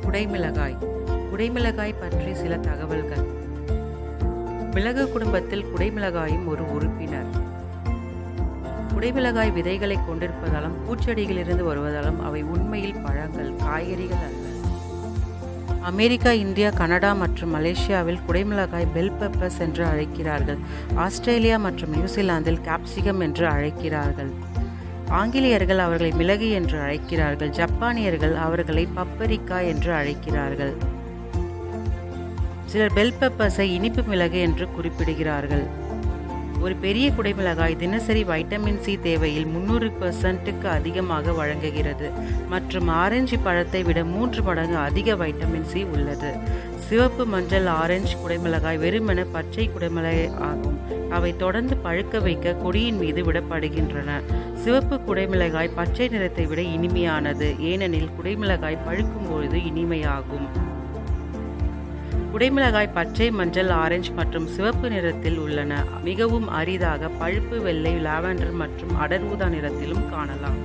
குடைமிளகாய். குடைமிளகாய் பற்றி சில தகவல்கள். மிளகு குடும்பத்தில் குடைமிளகாயும் ஒரு உறுப்பினர். குடைமிளகாய் விதைகளை கொண்டிருப்பதாலும் பூச்செடிகளிலிருந்து வருவதாலும் அவை உண்மையில் பழங்கள், காய்கறிகள் அல்ல. அமெரிக்கா, இந்தியா, கனடா மற்றும் மலேசியாவில் குடைமிளகாய் பெல் பெப்பர்ஸ் என்று அழைக்கிறார்கள். ஆஸ்திரேலியா மற்றும் நியூசிலாந்தில் கேப்சிகம் என்று அழைக்கிறார்கள். ஆங்கிலேயர்கள் அவர்களை மிளகு என்று அழைக்கிறார்கள். ஜப்பானியர்கள் அவர்களை பப்பரிக்கா என்று அழைக்கிறார்கள். சிலர் பெல் பெப்பர்ஸை இனிப்பு மிளகு என்று குறிப்பிடுகிறார்கள். ஒரு பெரிய குடைமிளகாய் தினசரி வைட்டமின் சி தேவையில் 300%க்கு அதிகமாக வழங்குகிறது மற்றும் ஆரஞ்சு பழத்தை விட 3 மடங்கு அதிக வைட்டமின் சி உள்ளது. சிவப்பு, மஞ்சள், ஆரஞ்சு குடைமிளகாய் வெறுமன பச்சை குடைமிளகாய் ஆகும். அவை தொடர்ந்து பழுக்க வைக்க கொடியின் மீது விடப்படுகின்றன. சிவப்பு குடைமிளகாய் பச்சை நிறத்தை விட இனிமையானது, ஏனெனில் குடைமிளகாய் பழுக்கும் பொழுது இனிமையாகும். குடைமிளகாய் பச்சை, மஞ்சள், ஆரஞ்சு மற்றும் சிவப்பு நிறத்தில் உள்ளன. மிகவும் அரிதாக பழுப்பு வெள்ளை, லாவெண்டர் மற்றும் அடர் ஊதா நிறத்திலும் காணலாம்.